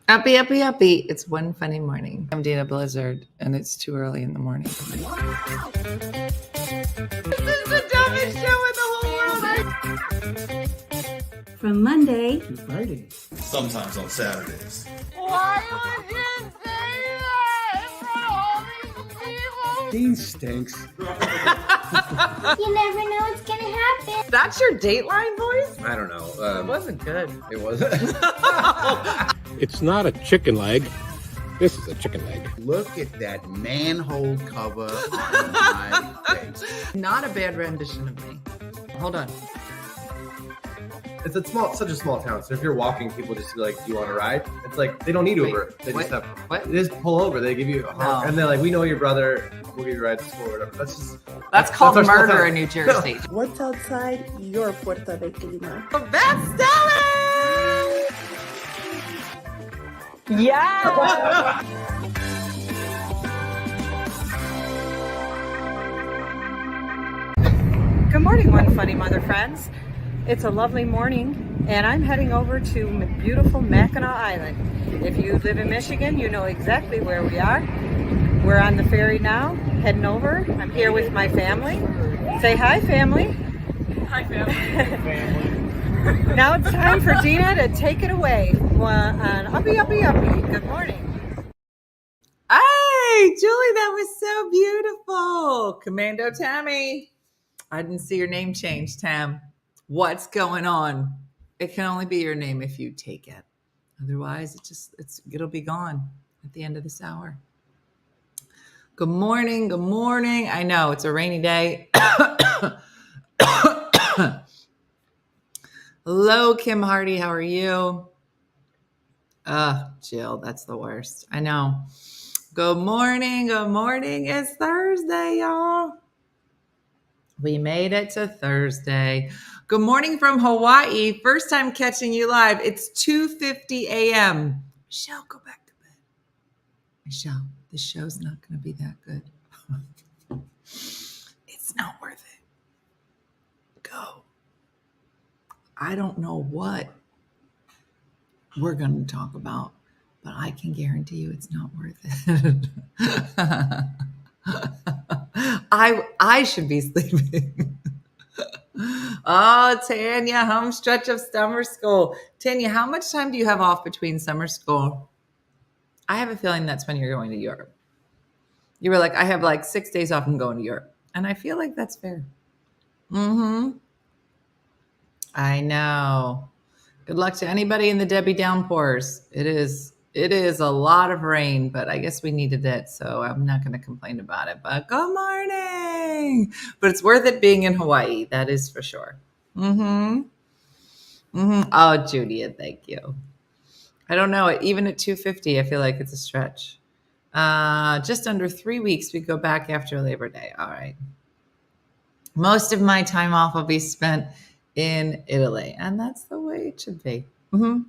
Uppy, uppy, uppy. It's one funny morning. I'm Dena Blizzard, and it's too early in the morning. This is the dumbest show in the whole world. From Monday to Friday. Sometimes on Saturdays. Why would you say that in front of all these people? Dean stinks. You never know what's gonna happen. That's your Dateline voice? I don't know. It wasn't good. It wasn't. It's not a chicken leg. This is a chicken leg. Look at that manhole cover on my face. Not a bad rendition of me. Hold on. It's such a small town. So if you're walking, people just be like, "Do you want to ride?" It's like they don't need Uber. They what? just have. What? They just pull over. They give you a honk, No. and they're like, "We know your brother. We'll give you a ride to school or whatever." That's called our small murder town. in New Jersey. What's outside your Puerto Rico? Best selling! Yeah! Good morning, OneFunnyMother friends. It's a lovely morning, and I'm heading over to beautiful Mackinac Island. If you live in Michigan, you know exactly where we are. We're on the ferry now, heading over. I'm here with my family. Say hi, family. Hi, family. Now it's time for Dena to take it away on Uppy, Uppy, Uppy. Good morning. Hey, Julie, that was so beautiful. Commando Tammy. I didn't see your name change, Tam. What's going on? It can only be your name if you take it. Otherwise, it'll be gone at the end of this hour. Good morning. Good morning. I know it's a rainy day. Hello, Kim Hardy. How are you? Jill, that's the worst. I know. Good morning. Good morning. It's Thursday, y'all. We made it to Thursday. Good morning from Hawaii. First time catching you live. It's 2:50 a.m. Michelle, go back to bed. Michelle, this show's not going to be that good. It's not worth it. Go. I don't know what we're going to talk about, but I can guarantee you it's not worth it. I should be sleeping. Oh, Tanya, home stretch of summer school. Tanya, how much time do you have off between summer school? I have a feeling that's when you're going to Europe. You were like, I have like 6 days off and going to Europe. And I feel like that's fair. Mm-hmm. I know. Good luck to anybody in the Debbie downpours. It is a lot of rain, but I guess we needed it, so I'm not going to complain about it. But good morning. But it's worth it being in Hawaii. That is for sure. Mm-hmm. Mm-hmm. Oh, Judy, thank you. I don't know. Even at 2:50, I feel like it's a stretch. Just under 3 weeks, we go back after Labor Day. All right. Most of my time off will be spent in Italy, and that's the way it should be. Mm-hmm.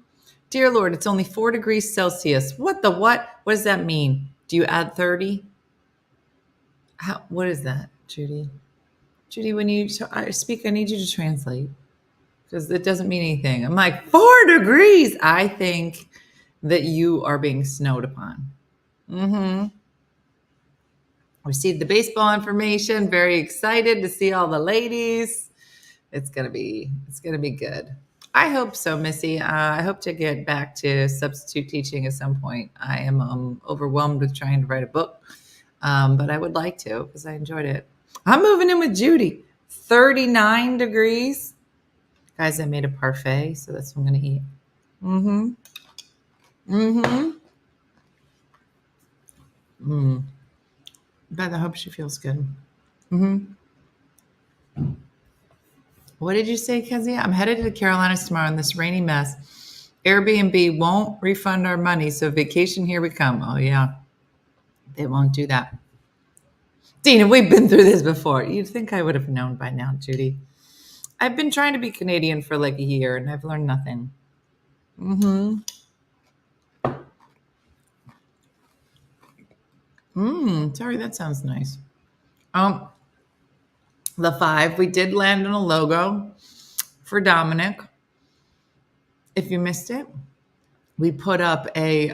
Dear Lord, it's only 4 degrees Celsius. What? What does that mean? Do you add 30? What is that, Judy? Judy, when you speak, I need you to translate because it doesn't mean anything. I'm like, 4 degrees. I think that you are being snowed upon. Mm-hmm. Received the baseball information. Very excited to see all the ladies. It's gonna be good. I hope so, Missy. I hope to get back to substitute teaching at some point. I am overwhelmed with trying to write a book, but I would like to because I enjoyed it. I'm moving in with Judy. 39 degrees. Guys, I made a parfait, so that's what I'm going to eat. Mm-hmm. Mm-hmm. Mm. But I hope she feels good. Mm-hmm. What did you say, Kezia? I'm headed to the Carolinas tomorrow in this rainy mess. Airbnb won't refund our money, so vacation, here we come. Oh, yeah. They won't do that. Dena, we've been through this before. You'd think I would have known by now, Judy. I've been trying to be Canadian for like a year, and I've learned nothing. Mm-hmm. Sorry, that sounds nice. The 5, we did land on a logo for Dominic. If you missed it, we put up a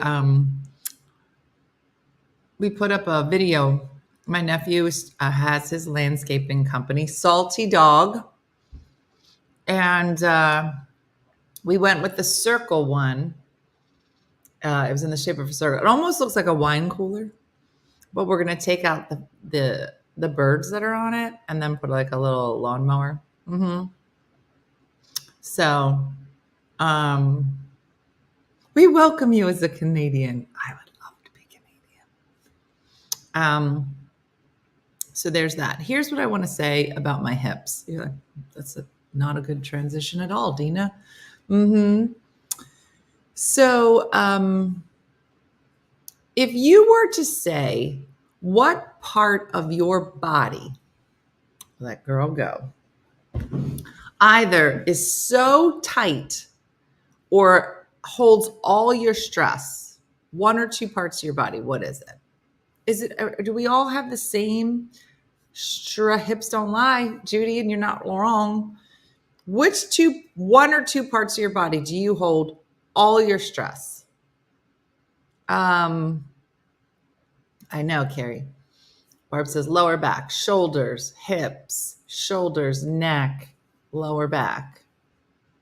video. My nephew has his landscaping company, Salty Dog, and we went with the circle one. It was in the shape of a circle. It almost looks like a wine cooler, but we're gonna take out the birds that are on it and then put like a little lawnmower. So, we welcome you as a Canadian. I would love to be Canadian. So there's that. Here's what I want to say about my hips. You're like, that's not a good transition at all, Dina. So, if you were to say what part of your body, let girl go, either is so tight or holds all your stress, one or two parts of your body, what is it? Do we all have the same hips don't lie, Judy, and you're not wrong. Which one or two parts of your body do you hold all your stress? I know, Carrie. Barb says lower back, shoulders, hips, shoulders, neck, lower back,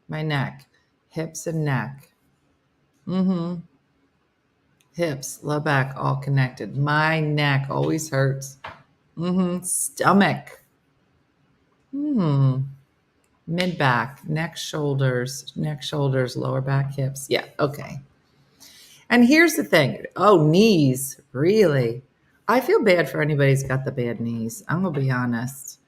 my neck, hips and neck. Hips, low back, all connected. My neck always hurts. Stomach. Mid back, neck, shoulders, lower back, hips. Yeah, okay. And here's the thing. Oh, knees. Really? I feel bad for anybody who's got the bad knees. I'm going to be honest.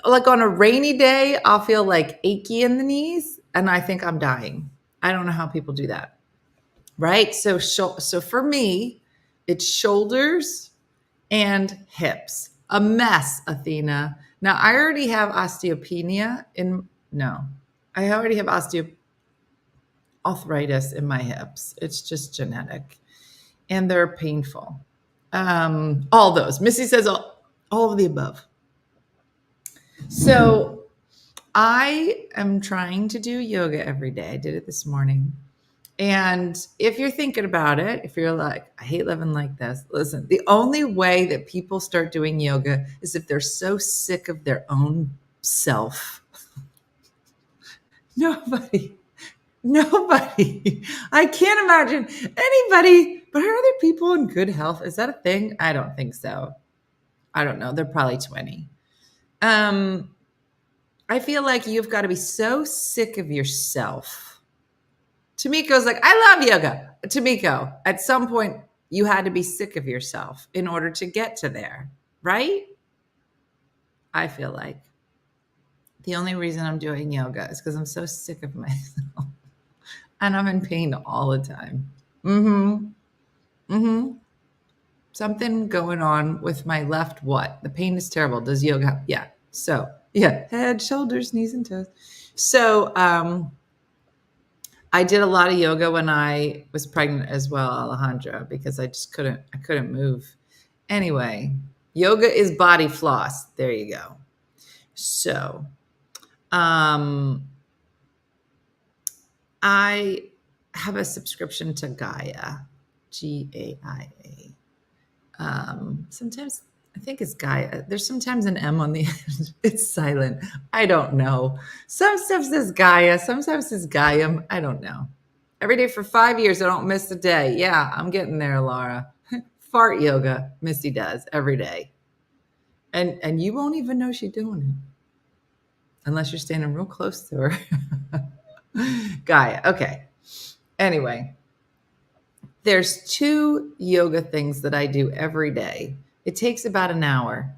Like on a rainy day, I'll feel like achy in the knees and I think I'm dying. I don't know how people do that. Right? So for me, it's shoulders and hips. A mess, Athena. Now, I already have osteopenia I already have arthritis in my hips. It's just genetic. And they're painful. All those. Missy says all of the above. So I am trying to do yoga every day. I did it this morning. And if you're thinking about it, if you're like, I hate living like this, listen, the only way that people start doing yoga is if they're so sick of their own self. Nobody. I can't imagine anybody, but are there people in good health? Is that a thing? I don't think so. I don't know. They're probably 20. I feel like you've got to be so sick of yourself. Tamiko's like, I love yoga. Tamiko, at some point, you had to be sick of yourself in order to get to there, right? I feel like the only reason I'm doing yoga is because I'm so sick of myself. And I'm in pain all the time. Something going on with my left what? The pain is terrible. Does yoga? Yeah. So, yeah. Head, shoulders, knees, and toes. So, I did a lot of yoga when I was pregnant as well, Alejandra, because I couldn't move. Anyway, yoga is body floss. There you go. So, I have a subscription to Gaia, Gaia. Sometimes I think it's Gaia. There's sometimes an M on the end. It's silent. I don't know. Some stuff says Gaia. Sometimes says Gaiam. I don't know. Every day for 5 years, I don't miss a day. Yeah, I'm getting there, Laura. Fart yoga, Missy does every day. And you won't even know she's doing it. Unless you're standing real close to her. Gaia. Okay. Anyway, there's 2 yoga things that I do every day. It takes about an hour.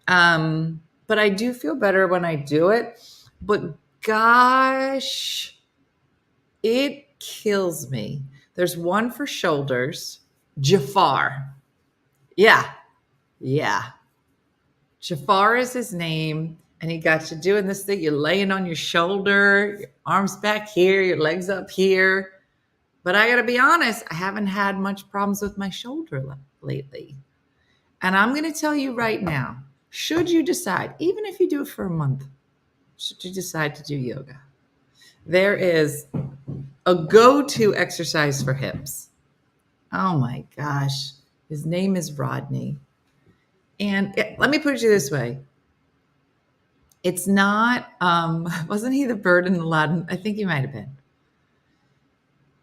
But I do feel better when I do it. But gosh, it kills me. There's one for shoulders. Jafar. Yeah. Jafar is his name. And he got you doing this thing. You're laying on your shoulder, your arms back here, your legs up here. But I got to be honest, I haven't had much problems with my shoulder lately. And I'm going to tell you right now, should you decide, even if you do it for a month, should you decide to do yoga, There is a go-to exercise for hips. Oh my gosh. His name is Rodney. And let me put it this way. It's not, wasn't he the bird in Aladdin? I think he might have been.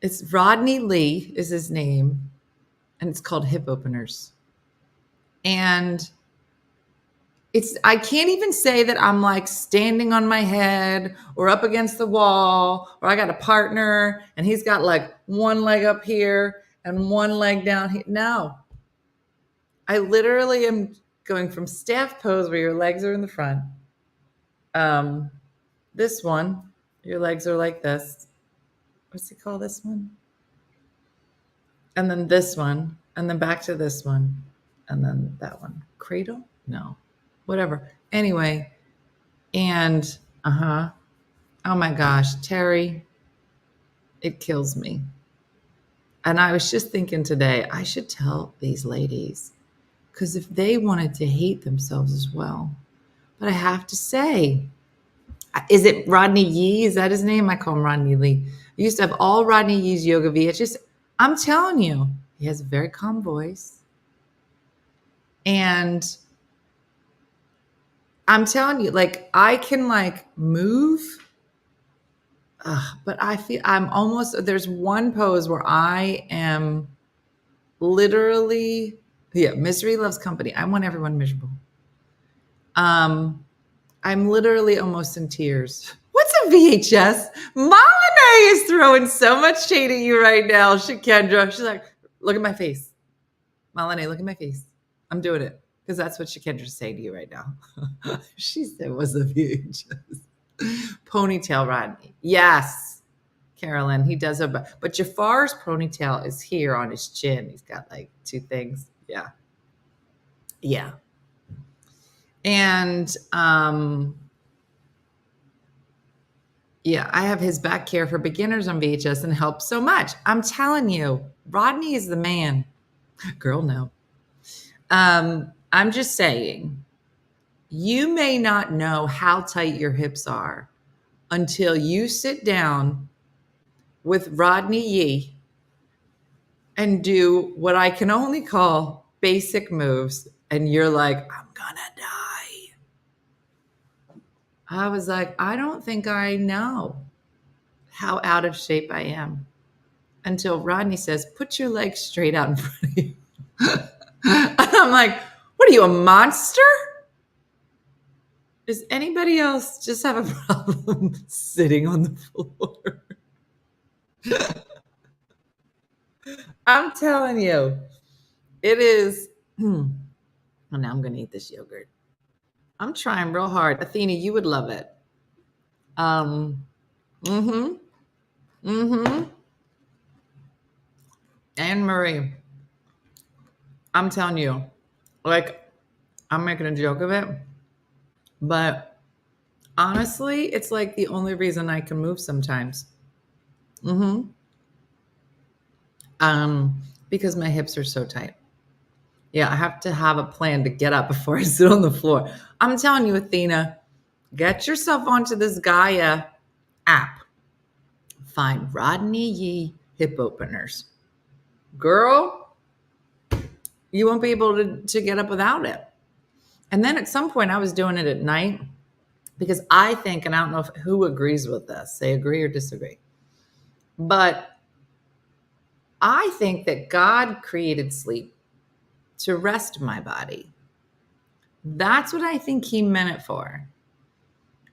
It's Rodney Lee is his name, and it's called Hip Openers. And I can't even say that I'm like standing on my head or up against the wall, or I got a partner and he's got like one leg up here and one leg down here. No, I literally am going from staff pose where your legs are in the front. This one, your legs are like this. What's he call this one? And then this one, and then back to this one, and then that one. Cradle? No, whatever. Anyway, and oh my gosh, Terry, it kills me. And I was just thinking today, I should tell these ladies, because if they wanted to hate themselves as well, but I have to say, is it Rodney Yee? Is that his name? I call him Rodney Lee. I used to have all Rodney Yee's yoga VHS. I'm telling you, he has a very calm voice. And I'm telling you, like, I can like move, but I feel there's one pose where I am literally, misery loves company. I want everyone miserable. I'm literally almost in tears. What's a VHS? Molyneux is throwing so much shade at you right now, Shakendra. She's like, look at my face. Molyneux, look at my face. I'm doing it because that's what Shakendra's saying to you right now. She said it was a VHS. Ponytail Rodney. Yes, Carolyn, he does it. But Jafar's ponytail is here on his chin. He's got like two things. Yeah. Yeah. And I have his back care for beginners on VHS and helps so much. I'm telling you, Rodney is the man. Girl, no. I'm just saying, you may not know how tight your hips are until you sit down with Rodney Yee and do what I can only call basic moves. And you're like, I'm gonna die. I was like, I don't think I know how out of shape I am until Rodney says, put your legs straight out in front of you. And I'm like, what are you, a monster? Does anybody else just have a problem sitting on the floor? I'm telling you, it is. Well, now I'm going to eat this yogurt. I'm trying real hard. Athena, you would love it. And Marie, I'm telling you, like, I'm making a joke of it, but honestly, it's like the only reason I can move sometimes. Because my hips are so tight. Yeah, I have to have a plan to get up before I sit on the floor. I'm telling you, Athena, get yourself onto this Gaia app. Find Rodney Yee hip openers. Girl, you won't be able to get up without it. And then at some point I was doing it at night because I think, and I don't know who agrees with this, they agree or disagree, but I think that God created sleep to rest my body. That's what I think he meant it for.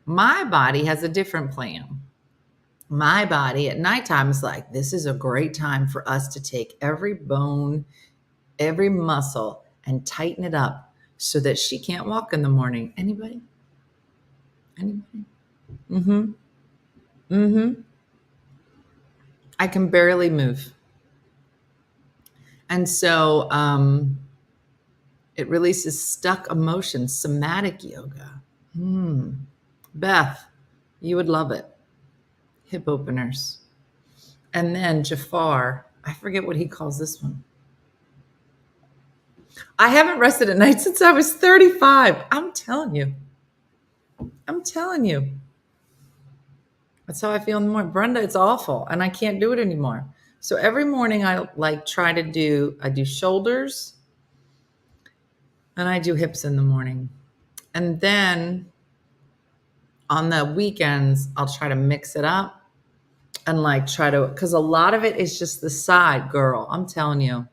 My body has a different plan. My body at nighttime is like, this is a great time for us to take every bone, every muscle, and tighten it up so that she can't walk in the morning. Anybody? I can barely move. And so it releases stuck emotions, somatic yoga. Beth, you would love it. Hip openers. And then Jafar, I forget what he calls this one. I haven't rested at night since I was 35. I'm telling you. That's how I feel in the morning. Brenda, it's awful. And I can't do it anymore. So every morning I do shoulders and I do hips in the morning. And then on the weekends, I'll try to mix it up and because a lot of it is just the side, girl. I'm telling you,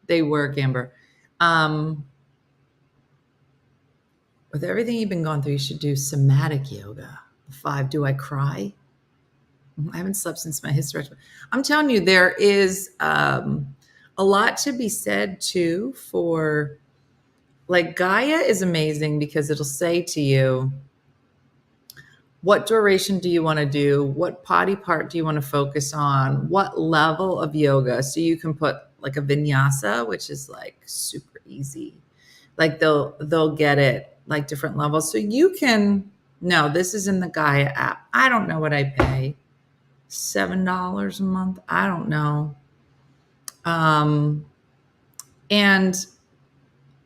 they work, Amber. With everything you've been going through, you should do somatic yoga. 5, do I cry? I haven't slept since my hysterectomy. I'm telling you, there is a lot to be said too for, like, Gaia is amazing because it'll say to you, what duration do you want to do? What body part do you want to focus on? What level of yoga? So you can put like a vinyasa, which is like super easy. Like they'll get it like different levels. So you can, no, this is in the Gaia app. I don't know what I pay. $7 a month. I don't know. And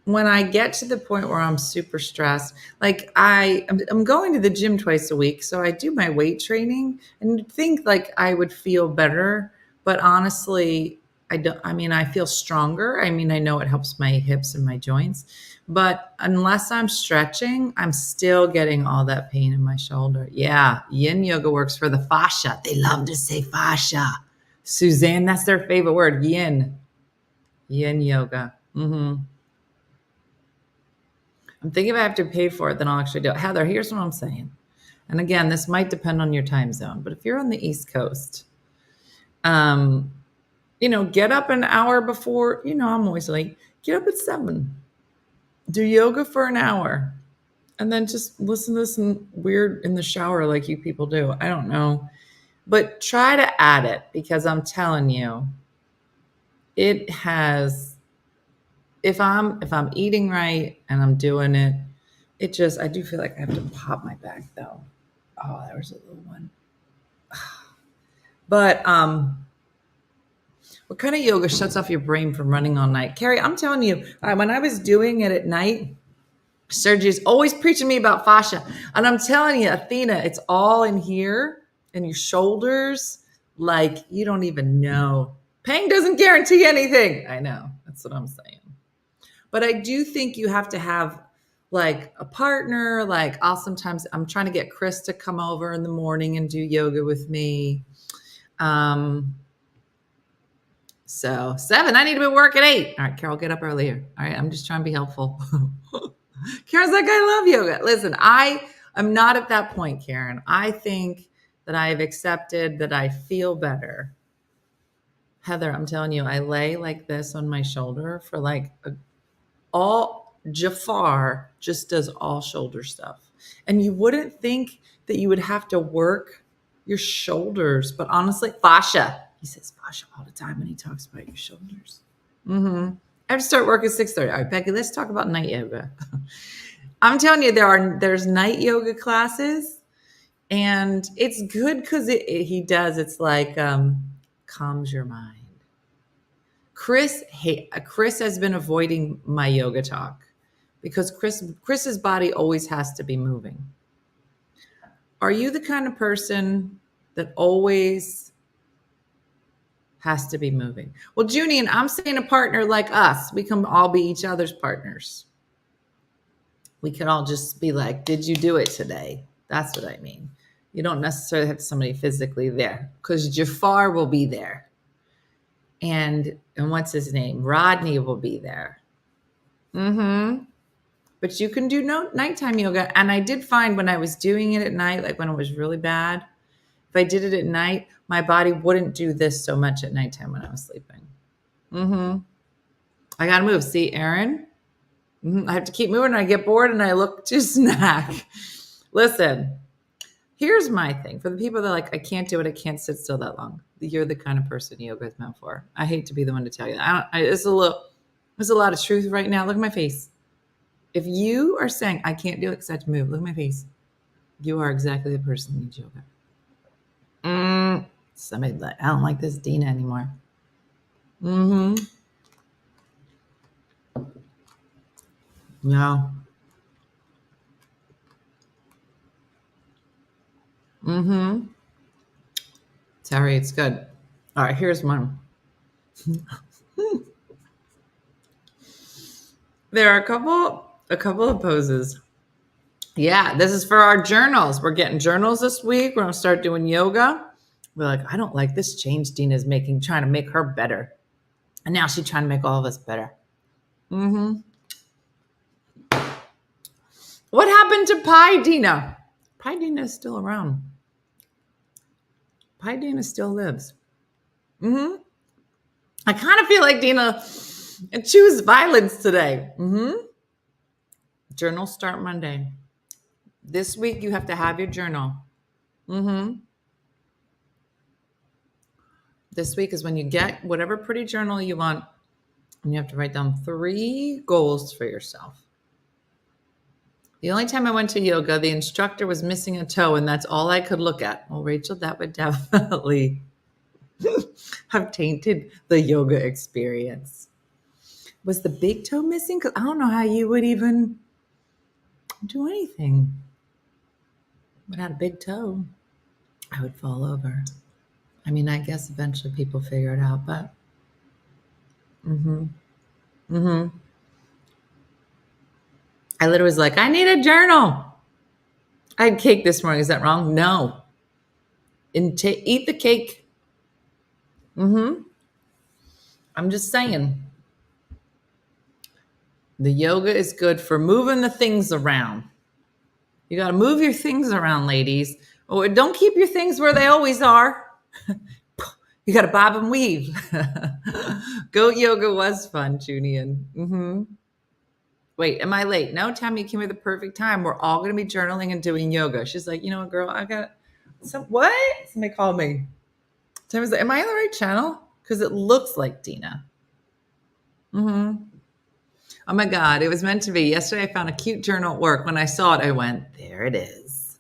when I get to the point where I'm super stressed, like I'm going to the gym twice a week. So I do my weight training and you'd think like I would feel better, but honestly, I don't. I mean, I feel stronger. I mean, I know it helps my hips and my joints, but unless I'm stretching, I'm still getting all that pain in my shoulder. Yeah. Yin yoga works for the fascia. They love to say fascia. Suzanne, that's their favorite word. Yin yoga. I'm thinking if I have to pay for it, then I'll actually do it. Heather, here's what I'm saying. And again, this might depend on your time zone, but if you're on the East Coast, get up an hour before, I'm always late. Get up at 7. Do yoga for an hour. And then just listen to this weird in the shower like you people do. I don't know. But try to add it because I'm telling you, it has, if I'm eating right and I'm doing it, I do feel like I have to pop my back though. Oh, there was a little one. But what kind of yoga shuts off your brain from running all night? Carrie, I'm telling you, when I was doing it at night, Sergio's always preaching me about fascia. And I'm telling you, Athena, it's all in here in your shoulders. Like you don't even know. Pain doesn't guarantee anything. I know. That's what I'm saying. But I do think you have to have like a partner. Like I'm trying to get Chris to come over in the morning and do yoga with me. So 7, I need to be at work at 8. All right, Carol, get up earlier. All right, I'm just trying to be helpful. Karen's like, I love yoga. Listen, I'm not at that point, Karen. I think that I have accepted that I feel better. Heather, I'm telling you, I lay like this on my shoulder for like Jafar just does all shoulder stuff. And you wouldn't think that you would have to work your shoulders, but honestly, fascia. He says fascia all the time when he talks about your shoulders. I have to start work at 6:30. All right, Becky, let's talk about night yoga. I'm telling you, there's night yoga classes, and it's good because it's like calms your mind. Chris has been avoiding my yoga talk because Chris's body always has to be moving. Are you the kind of person that always has to be moving? Well, Junie, and I'm saying a partner like us, we can all be each other's partners. We could all just be like, did you do it today? That's what I mean. You don't necessarily have somebody physically there because Jafar will be there. And what's his name? Rodney will be there. But you can do nighttime yoga. And I did find when I was doing it at night, like when it was really bad, if I did it at night, my body wouldn't do this so much at nighttime when I was sleeping. I got to move. See, Aaron? I have to keep moving. And I get bored and I look to snack. Listen, here's my thing. For the people that are like, I can't do it. I can't sit still that long. You're the kind of person yoga is meant for. I hate to be the one to tell you that. There's a lot of truth right now. Look at my face. If you are saying, I can't do it because I have to move, look at my face. You are exactly the person who needs yoga. Somebody like, I don't like this Dena anymore. No. Sorry, it's good. All right, here's one. There are a couple of poses. Yeah, this is for our journals. We're getting journals this week. We're gonna start doing yoga. We're like, I don't like this change Dena's making, trying to make her better. And now she's trying to make all of us better. Mm-hmm. What happened to Pie Dena? Pie Dena is still around. Pie Dena still lives. Mm-hmm. I kind of feel like Dena choose violence today. Mm-hmm. Journals start Monday. This week you have to have your journal. Mm-hmm. This week is when you get whatever pretty journal you want, and you have to write down 3 goals for yourself. The only time I went to yoga, the instructor was missing a toe, and that's all I could look at. Well, Rachel, that would definitely have tainted the yoga experience. Was the big toe missing? Because I don't know how you would even do anything without a big toe. I would fall over. I mean, I guess eventually people figure it out, but I literally was like, I need a journal. I had cake this morning. Is that wrong? No. Eat the cake. I'm just saying. The yoga is good for moving the things around. You got to move your things around, ladies. Or don't keep your things where they always are. You got to bob and weave. Goat yoga was fun, Junian. Wait, am I late? No, Tammy, you came at the perfect time. We're all going to be journaling and doing yoga. She's like, you know what, girl? I got some. What? Somebody called me. Tammy's like, am I on the right channel? Because it looks like Dena. Oh my God, it was meant to be. Yesterday, I found a cute journal at work. When I saw it, I went, there it is.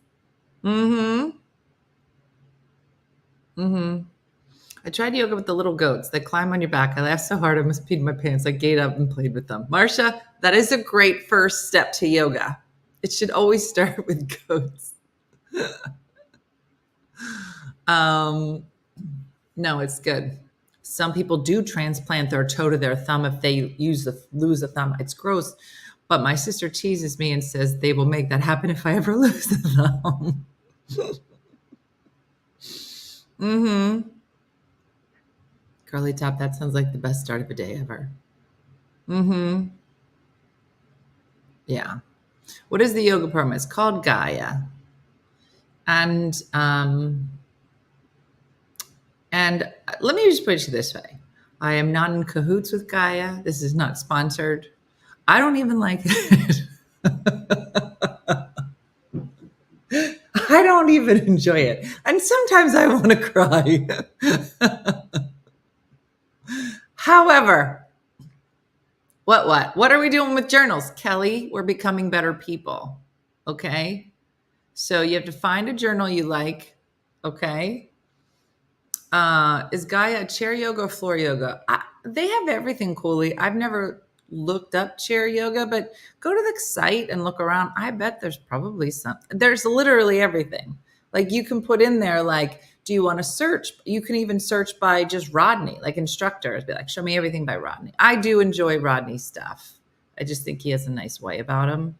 I tried yoga with the little goats. They climb on your back. I laughed so hard I almost peed my pants. I gave up and played with them. Marcia, that is a great first step to yoga. It should always start with goats. No, it's good. Some people do transplant their toe to their thumb if they lose a thumb. It's gross. But my sister teases me and says they will make that happen if I ever lose a thumb. Girly top, that sounds like the best start of a day ever. Yeah. What is the yoga program? It's called Gaia. And let me just put it this way. I am not in cahoots with Gaia. This is not sponsored. I don't even like it. I don't even enjoy it. And sometimes I want to cry. However, what are we doing with journals? Kelly, we're becoming better people. Okay. So you have to find a journal you like. Okay. Is Gaia chair yoga or floor yoga? They have everything, Cooley. I've never looked up chair yoga, but go to the site and look around. I bet there's probably there's literally everything. Like you can put in there, like, do you want to search? You can even search by just Rodney, like instructors. Be like, show me everything by Rodney. I do enjoy Rodney's stuff. I just think he has a nice way about him.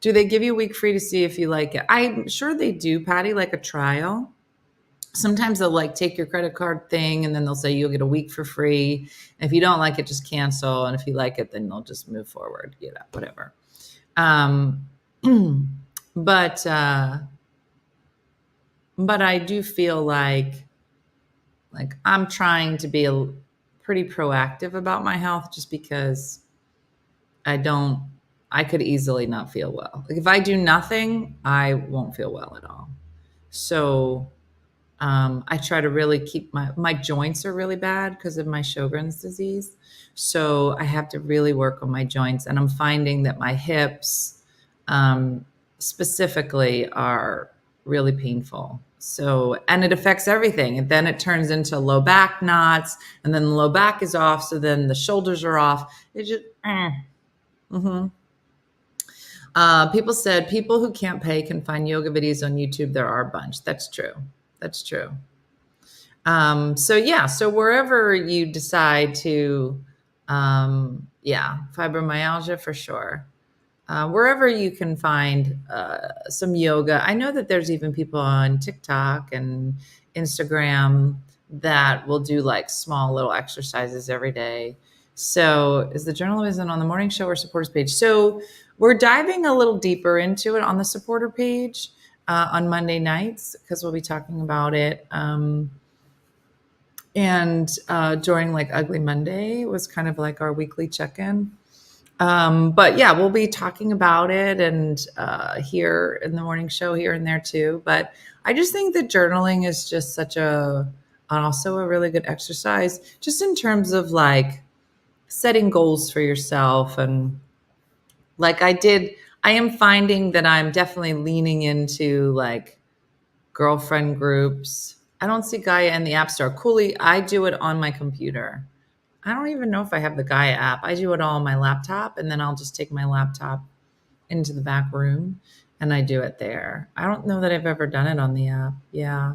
Do they give you a week free to see if you like it? I'm sure they do, Patty, like a trial. Sometimes they'll like take your credit card thing and then they'll say you'll get a week for free. And if you don't like it, just cancel. And if you like it, then they'll just move forward, whatever. But I do feel like I'm trying to be pretty proactive about my health just because I could easily not feel well. Like if I do nothing, I won't feel well at all. So I try to really keep my joints are really bad because of my Sjogren's disease. So I have to really work on my joints. And I'm finding that my hips specifically are really painful. So, and it affects everything. And then it turns into low back knots and then the low back is off. So then the shoulders are off. It just, people said people who can't pay can find yoga videos on YouTube. There are a bunch. That's true. That's true. So wherever you decide to, fibromyalgia for sure. Wherever you can find some yoga. I know that there's even people on TikTok and Instagram that will do like small little exercises every day. So is the journalism on the morning show or supporters page? So we're diving a little deeper into it on the supporter page on Monday nights because we'll be talking about it. And during like Ugly Monday was kind of like our weekly check-in. But yeah, we'll be talking about it and here in the morning show here and there too. But I just think that journaling is just also a really good exercise just in terms of like setting goals for yourself. And like I am finding that I'm definitely leaning into like girlfriend groups. I don't see Gaia in the App Store. Coolly, I do it on my computer. I don't even know if I have the Gaia app. I do it all on my laptop, and then I'll just take my laptop into the back room and I do it there. I don't know that I've ever done it on the app. Yeah.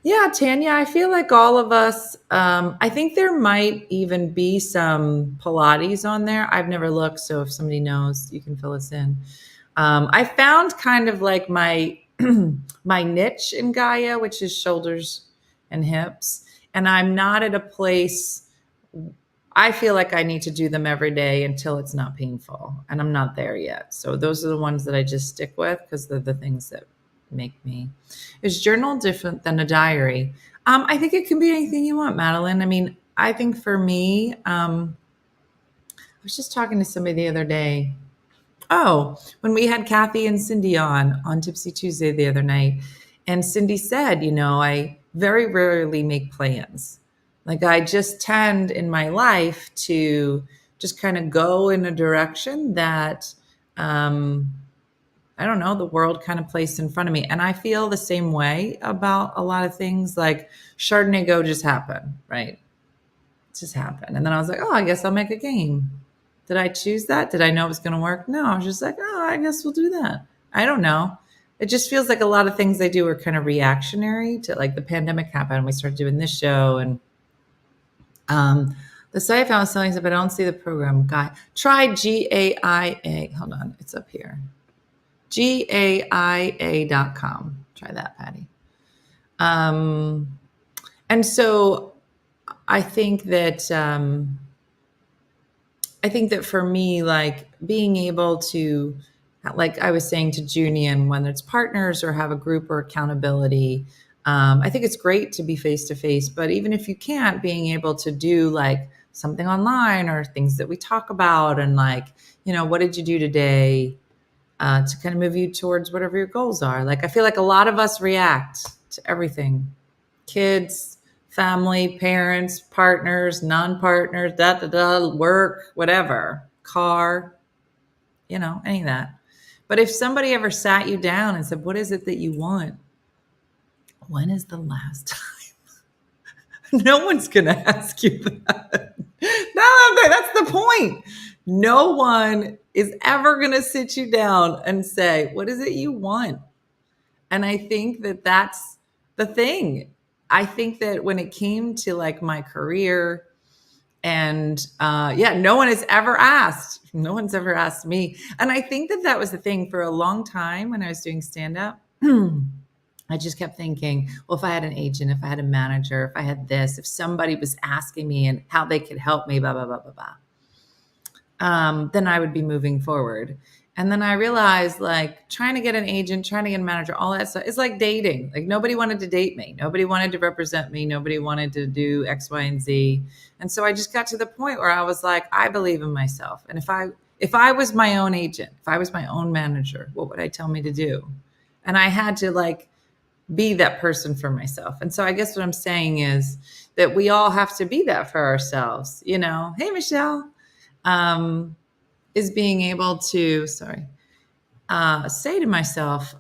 Yeah, Tanya, I feel like all of us, I think there might even be some Pilates on there. I've never looked, so if somebody knows, you can fill us in. I found kind of like my my niche in Gaia, which is shoulders and hips. And I'm not at a place, I feel like I need to do them every day until it's not painful. And I'm not there yet. So those are the ones that I just stick with because they're the things that make me. Is journal different than a diary? I think it can be anything you want, Madeline. I mean, I think for me, I was just talking to somebody the other day. Oh, when we had Kathy and Cindy on Tipsy Tuesday the other night, and Cindy said, I very rarely make plans. Like I just tend in my life to just kind of go in a direction that, I don't know, the world kind of placed in front of me. And I feel the same way about a lot of things like Chardonnay Go just happened, right? It just happened. And then I was like, oh, I guess I'll make a game. Did I choose that? Did I know it was going to work? No, I was just like, oh, I guess we'll do that. I don't know. It just feels like a lot of things I do are kind of reactionary to like the pandemic happened. We started doing this show and the site I found selling stuff, but I don't see the program guide. Try GAIA. Hold on. It's up here. GAIA.com. Try that, Patty. And so I think that for me, like being able to, like I was saying to Junie, and whether it's partners or have a group or accountability, I think it's great to be face-to-face, but even if you can't, being able to do like something online or things that we talk about and like, what did you do today to kind of move you towards whatever your goals are. Like, I feel like a lot of us react to everything. Kids, family, parents, partners, non-partners, work, whatever, car, any of that. But if somebody ever sat you down and said, what is it that you want? When is the last time? No one's going to ask you that. No, that's the point. No one is ever going to sit you down and say, what is it you want? And I think that that's the thing. I think that when it came to like my career and no one has ever asked. No one's ever asked me. And I think that was the thing for a long time when I was doing stand-up. I just kept thinking, well, if I had an agent, if I had a manager, if I had this, if somebody was asking me and how they could help me, blah, blah, blah, blah, blah. Then I would be moving forward. And then I realized like trying to get an agent, trying to get a manager, all that stuff, it's like dating. Like nobody wanted to date me. Nobody wanted to represent me. Nobody wanted to do X, Y, and Z. And so I just got to the point where I was like, I believe in myself. And if I was my own agent, if I was my own manager, what would I tell me to do? And I had to like be that person for myself. And so I guess what I'm saying is that we all have to be that for ourselves. Hey, Michelle. Is being able to, say to myself,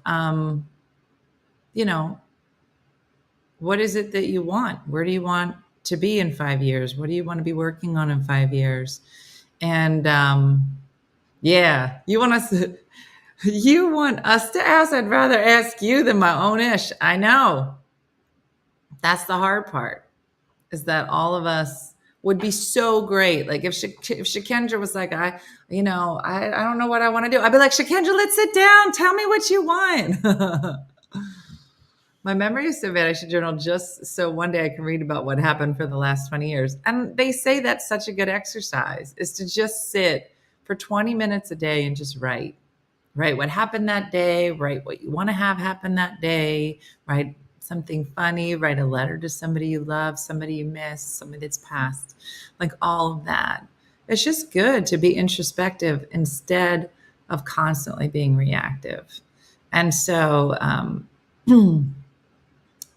what is it that you want? Where do you want to be in 5 years? What do you want to be working on in 5 years? And you want us to ask. I'd rather ask you than my own ish. I know. That's the hard part, is that all of us would be so great. Like if Shakendra was like, I don't know what I want to do. I'd be like, Shakendra, let's sit down. Tell me what you want. My memory is so bad. I should journal just so one day I can read about what happened for the last 20 years. And they say that's such a good exercise, is to just sit for 20 minutes a day and just write. Write what happened that day, write what you want to have happen that day, write something funny, write a letter to somebody you love, somebody you miss, somebody that's passed, like all of that. It's just good to be introspective instead of constantly being reactive. And so,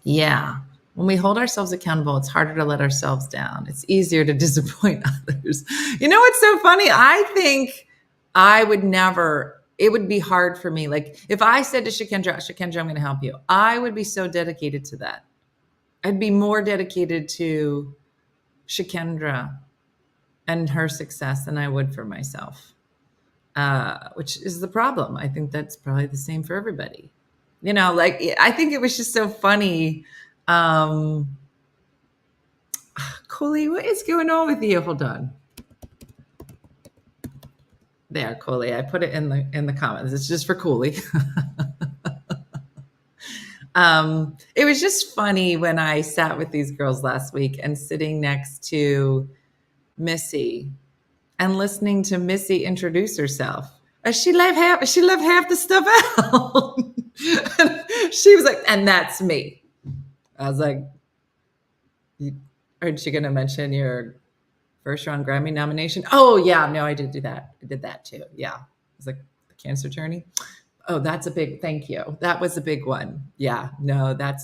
yeah, when we hold ourselves accountable, it's harder to let ourselves down. It's easier to disappoint others. You know what's so funny? I think I would never, it would be hard for me. Like if I said to Shakendra, I'm going to help you, I would be so dedicated to that. I'd be more dedicated to Shakendra and her success than I would for myself, which is the problem. I think that's probably the same for everybody. You know, like I think it was just so funny. Cooley, what is going on with you? Hold on. There, Cooley. I put it in the comments. It's just for Cooley. It was just funny when I sat with these girls last week and sitting next to Missy and listening to Missy introduce herself. She left half the stuff out. She was like, and that's me. I was like, aren't you going to mention your first round Grammy nomination? Oh yeah, no, I did do that. I did that too. Yeah. I was like, the cancer journey. Oh, that's a big, thank you. That was a big one. Yeah, no, that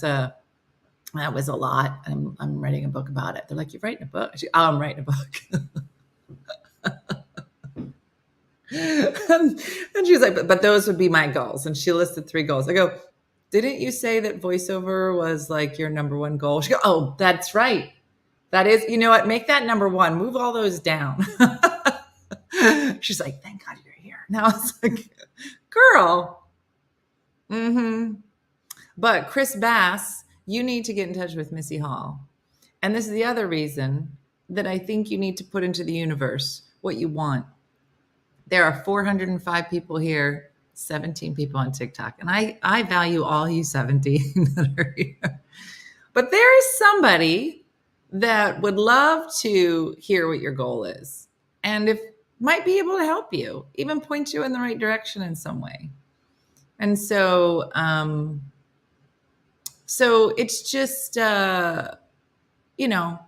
was a lot. I'm writing a book about it. They're like, you're writing a book? I'm writing a book. And she was like, but those would be my goals. And she listed 3 goals. I go, didn't you say that voiceover was like your number 1 goal? She goes, oh, that's right. That is, you know what? Make that number 1. Move all those down. She's like, thank God you're here. Now I was like, girl. But Chris Bass, you need to get in touch with Missy Hall. And this is the other reason that I think you need to put into the universe what you want. There are 405 people here, 17 people on TikTok. And I value all you 17 that are here. But there is somebody that would love to hear what your goal is. And if might be able to help you, even point you in the right direction in some way. And so, so it's just, you know,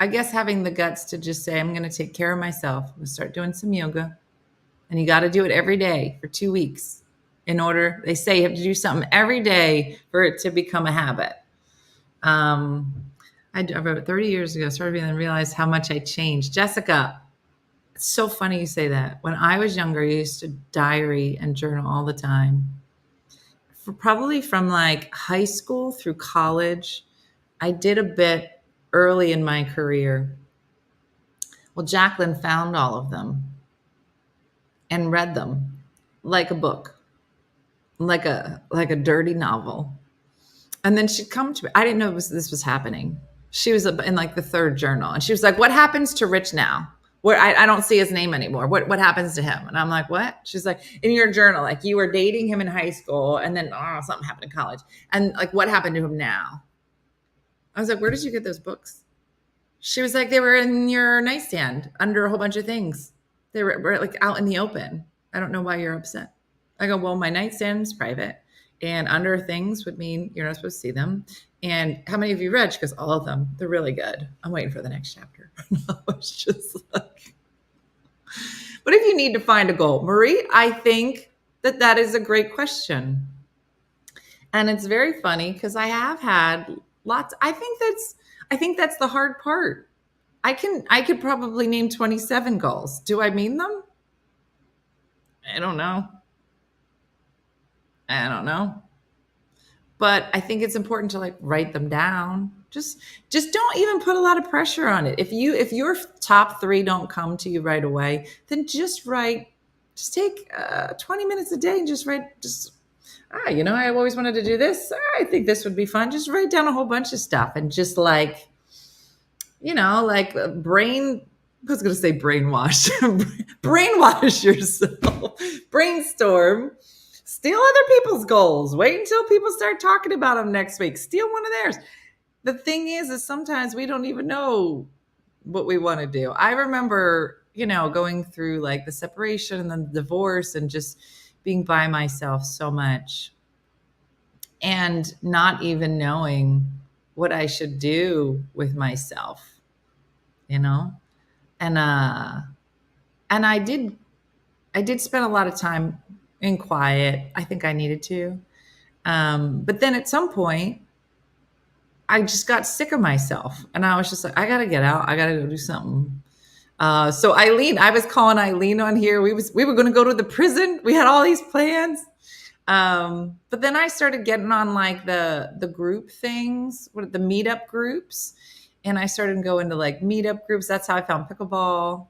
I guess having the guts to just say, I'm going to take care of myself. I'm going to start doing some yoga. And you got to do it every day for 2 weeks in order, they say you have to do something every day for it to become a habit. I wrote 30 years ago, started and realized how much I changed. Jessica, it's so funny you say that. When I was younger, I used to diary and journal all the time. Probably from like high school through college. I did a bit early in my career. Well, Jacqueline found all of them and read them like a book, like a dirty novel. And then she'd come to me. I didn't know this was happening. She was in like the 3rd journal. And she was like, what happens to Rich now? Where I don't see his name anymore. What happens to him? And I'm like, what? She's like, in your journal, like you were dating him in high school and then something happened in college. And like, what happened to him now? I was like, where did you get those books? She was like, they were in your nightstand under a whole bunch of things. They were like out in the open. I don't know why you're upset. I go, well, my nightstand is private. And under things would mean you're not supposed to see them. And how many of you read? She goes, all of them. They're really good. I'm waiting for the next chapter. I was just like, what if you need to find a goal? Marie, I think that is a great question. And it's very funny because I have had lots. I think that's the hard part. I could probably name 27 goals. Do I mean them? I don't know. But I think it's important to like write them down. Just don't even put a lot of pressure on it. If your top 3 don't come to you right away, then just take 20 minutes a day and just write. I always wanted to do this. I think this would be fun. Just write down a whole bunch of stuff and just like, I was going to say brainwash, brainwash yourself, brainstorm, steal other people's goals. Wait until people start talking about them next week. Steal one of theirs. The thing is sometimes we don't even know what we want to do. I remember, going through like the separation and then the divorce and just being by myself so much and not even knowing what I should do with myself, and I did spend a lot of time in quiet. I think I needed to. But then at some point I just got sick of myself and I was just like, I got to get out. I got to go do something. So Eileen, I was calling Eileen on here. We were going to go to the prison. We had all these plans. But then I started getting on like the group things, the meetup groups. And I started going to like meetup groups. That's how I found pickleball.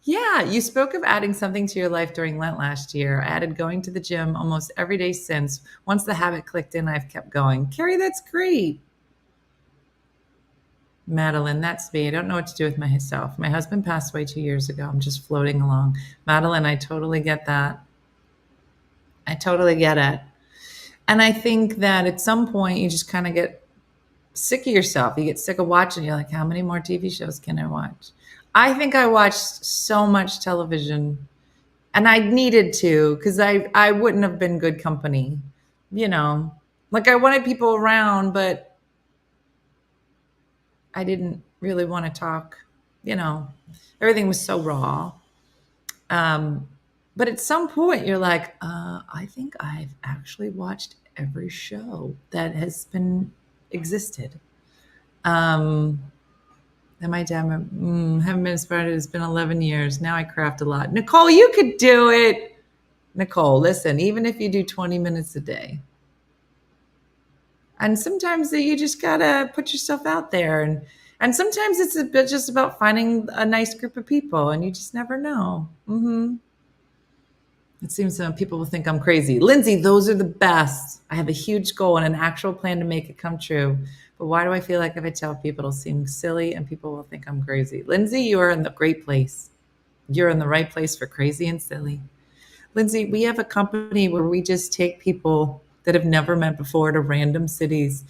Yeah, you spoke of adding something to your life during Lent last year. I added going to the gym almost every day since. Once the habit clicked in, I've kept going. Carrie, that's great. Madeline, that's me. I don't know what to do with myself. My husband passed away 2 years ago. I'm just floating along. Madeline, I totally get that. I totally get it. And I think that at some point you just kind of get sick of yourself. You get sick of watching. You're like, how many more TV shows can I watch? I think I watched so much television and I needed to because I wouldn't have been good company. Like I wanted people around, but I didn't really want to talk, everything was so raw. But at some point you're like, I think I've actually watched every show that has been existed. And my dad, haven't been inspired. It's been 11 years. Now I craft a lot. Nicole, you could do it. Nicole, listen, even if you do 20 minutes a day. And sometimes you just got to put yourself out there. And sometimes it's a bit just about finding a nice group of people and you just never know. It seems some people will think I'm crazy. Lindsay, those are the best. I have a huge goal and an actual plan to make it come true. But why do I feel like if I tell people, it'll seem silly and people will think I'm crazy? Lindsay, you are in the great place. You're in the right place for crazy and silly. Lindsay, we have a company where we just take people that have never met before to random cities.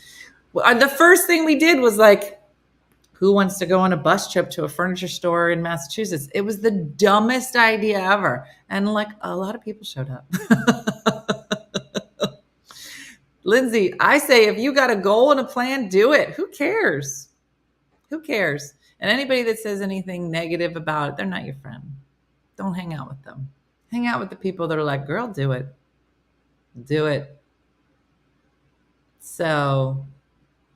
The first thing we did was like, who wants to go on a bus trip to a furniture store in Massachusetts? It was the dumbest idea ever. And like a lot of people showed up. Lindsay, I say if you got a goal and a plan, do it. Who cares? Who cares? And anybody that says anything negative about it, they're not your friend. Don't hang out with them. Hang out with the people that are like, girl, do it. Do it. So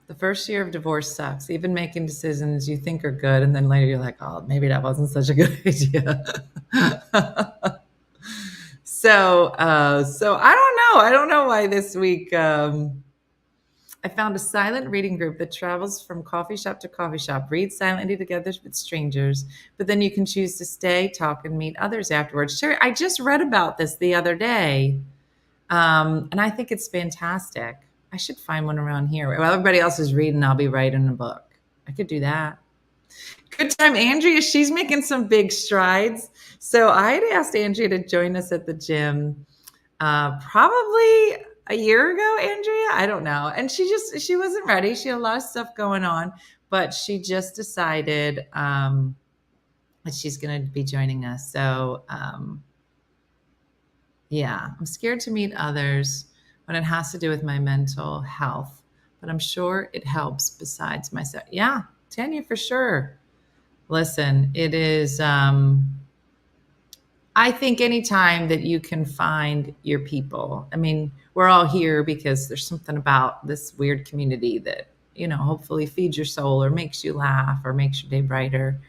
the first year of divorce sucks. Even making decisions you think are good. And then later you're like, oh, maybe that wasn't such a good idea. So I don't know. I don't know why this week I found a silent reading group that travels from coffee shop to coffee shop, read silently together with strangers, but then you can choose to stay, talk, and meet others afterwards. Sherry, I just read about this the other day, and I think it's fantastic. I should find one around here. While everybody else is reading, I'll be writing a book. I could do that. Good time, Andrea. She's making some big strides. So I had asked Andrea to join us at the gym probably a year ago, Andrea. I don't know. And she wasn't ready. She had a lot of stuff going on, but she just decided that she's going to be joining us. So yeah, I'm scared to meet others when it has to do with my mental health, but I'm sure it helps besides myself. Yeah, Tanya, for sure. Listen, it is, I think anytime that you can find your people, I mean, we're all here because there's something about this weird community that, hopefully feeds your soul or makes you laugh or makes your day brighter.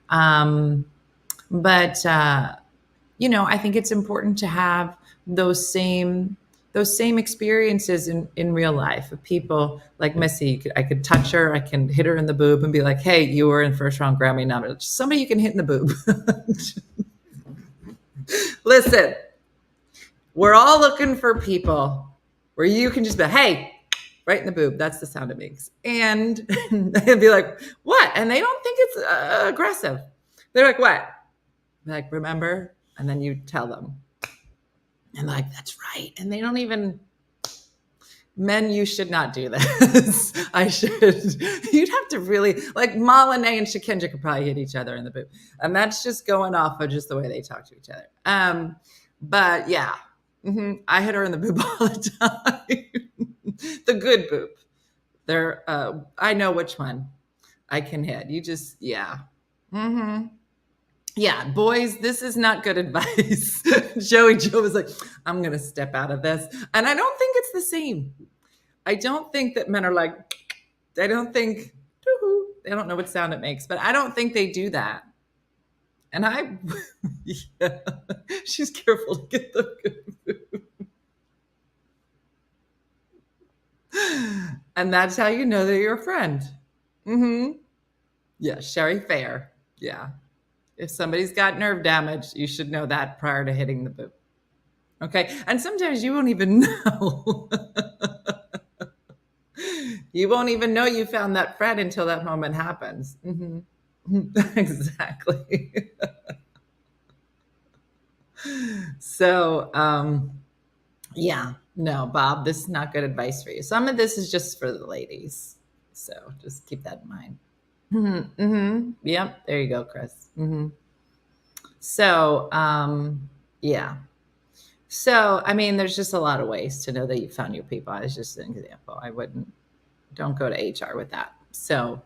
But I think it's important to have those same experiences in real life of people like Missy. I could touch her, I can hit her in the boob and be like, hey, you were in first round Grammy nomination. Somebody you can hit in the boob. Listen, We're all looking for people where you can just be, hey, right in the boob. That's the sound it makes. And they'd be like, what? And they don't think it's aggressive. They're like, what? They're like, remember? And then you tell them. And like, that's right. And they don't even, men, you should not do this. You'd have to really, like Malene and Shikenja could probably hit each other in the boob. And that's just going off of just the way they talk to each other. But yeah, I hit her in the boob all the time. The good boob. I know which one I can hit. You just, yeah. Yeah, boys, this is not good advice. Joe was like, I'm going to step out of this. And I don't think it's the same. I don't think that men are like, they don't think, they don't know what sound it makes, but I don't think they do that. And yeah, she's careful to get the good food. And that's how you know they're your friend. Yeah, Sherry Fair. Yeah. If somebody's got nerve damage, you should know that prior to hitting the boob. Okay. And sometimes you won't even know. You won't even know you found that friend until that moment happens. Exactly. So, yeah, no, Bob, this is not good advice for you. Some of this is just for the ladies. So just keep that in mind. Yep. There you go, Chris. So, yeah. So, I mean, there's just a lot of ways to know that you found your people. I was just an example. Don't go to HR with that. So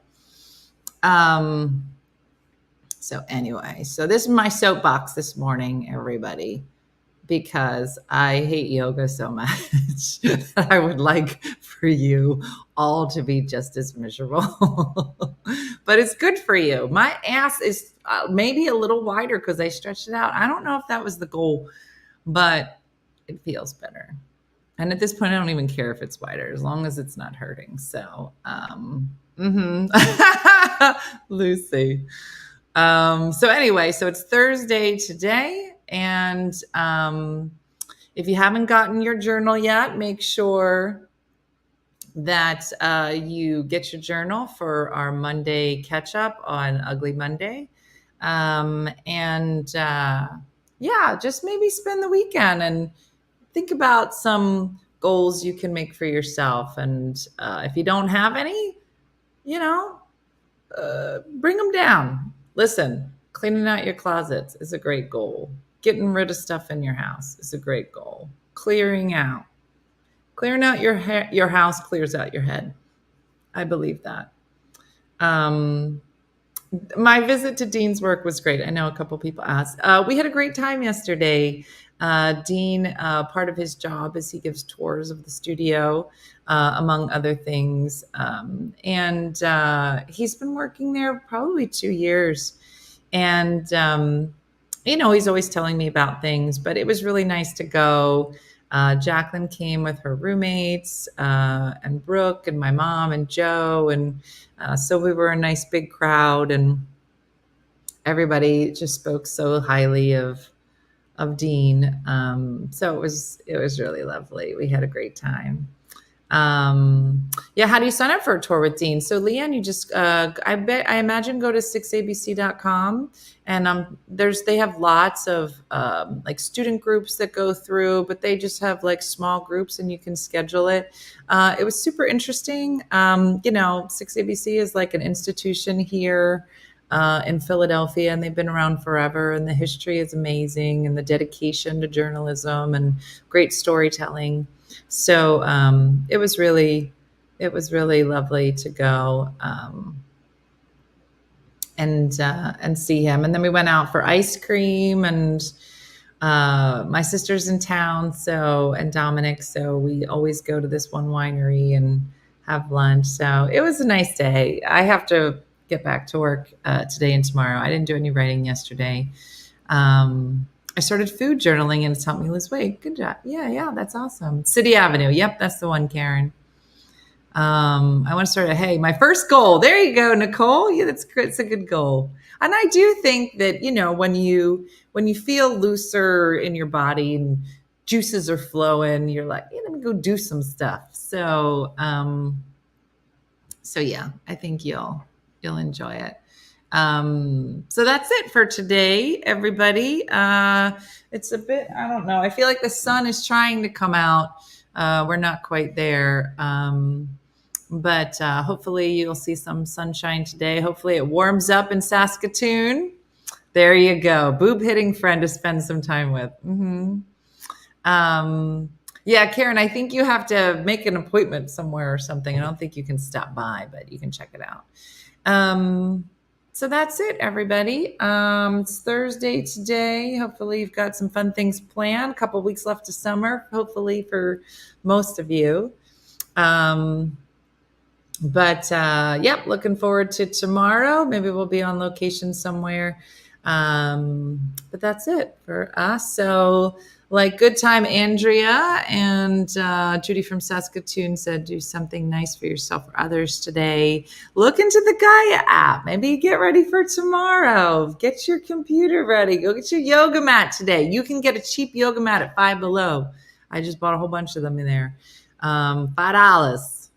anyway, so this is my soapbox this morning, everybody, because I hate yoga so much that I would like for you all to be just as miserable. But it's good for you. My ass is maybe a little wider because I stretched it out. I don't know if that was the goal, but it feels better. And at this point, I don't even care if it's wider as long as it's not hurting. So, Lucy. So anyway, so it's Thursday today. And if you haven't gotten your journal yet, make sure that you get your journal for our Monday catch up on Ugly Monday. Yeah, just maybe spend the weekend and think about some goals you can make for yourself. And if you don't have any, bring them down. Listen, cleaning out your closets is a great goal. Getting rid of stuff in your house is a great goal. Clearing out your house clears out your head. I believe that. My visit to Dean's work was great. I know a couple people asked. We had a great time yesterday. Dean, part of his job is he gives tours of the studio, among other things. And he's been working there probably 2 years. And, he's always telling me about things, but it was really nice to go. Jacqueline came with her roommates, and Brooke and my mom and Joe. And so we were a nice big crowd, and everybody just spoke so highly of Dean. So it was really lovely. We had a great time. Yeah. How do you sign up for a tour with Dean? So Leanne, you just, I imagine go to 6abc.com, and they have lots of like student groups that go through, but they just have like small groups and you can schedule it. It was super interesting. 6ABC is like an institution here in Philadelphia, and they've been around forever, and the history is amazing, and the dedication to journalism and great storytelling. So it was really lovely to go and see him. And then we went out for ice cream, and my sister's in town, and Dominic, so we always go to this one winery and have lunch. So it was a nice day. I have to get back to work today and tomorrow. I didn't do any writing yesterday. I started food journaling, and it's helped me lose weight. Good job. Yeah, that's awesome. City Avenue. Yep, that's the one, Karen. I want to start my first goal. There you go, Nicole. Yeah, that's good. It's a good goal. And I do think that, when you feel looser in your body and juices are flowing. You're like, let me go do some stuff. So, yeah, I think you'll enjoy it. So that's it for today, everybody. It's a bit, I don't know. I feel like the sun is trying to come out. We're not quite there. But hopefully you'll see some sunshine today. Hopefully it warms up in Saskatoon. There you go. Boob hitting friend to spend some time with. Yeah, Karen, I think you have to make an appointment somewhere or something. I don't think you can stop by, but you can check it out. So that's it, everybody. It's Thursday today. Hopefully you've got some fun things planned. A couple weeks left of summer, hopefully for most of you. Yep, looking forward to tomorrow. Maybe we'll be on location somewhere. But that's it for us. So good time, Andrea and Judy from Saskatoon said, do something nice for yourself or others today. Look into the Gaia app. Maybe get ready for tomorrow. Get your computer ready. Go get your yoga mat today. You can get a cheap yoga mat at Five Below. I just bought a whole bunch of them in there. $5.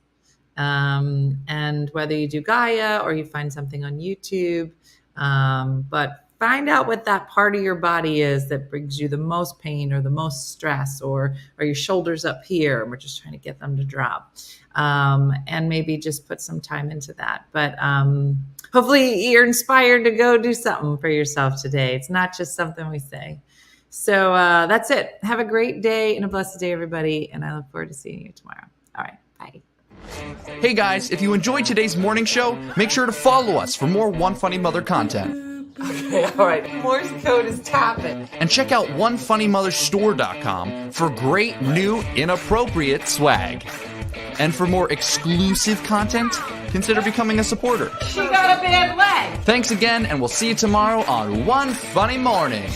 And whether you do Gaia or you find something on YouTube, but find out what that part of your body is that brings you the most pain or the most stress, or your shoulders up here, and we're just trying to get them to drop. And maybe just put some time into that. But hopefully you're inspired to go do something for yourself today. It's not just something we say. So that's it. Have a great day and a blessed day, everybody. And I look forward to seeing you tomorrow. All right. Bye. Hey guys, if you enjoyed today's morning show, make sure to follow us for more One Funny Mother content. Okay, all right. Morse code is tapping. And check out OneFunnyMotherStore.com for great new inappropriate swag. And for more exclusive content, consider becoming a supporter. She got a bad leg. Thanks again, and we'll see you tomorrow on One Funny Morning.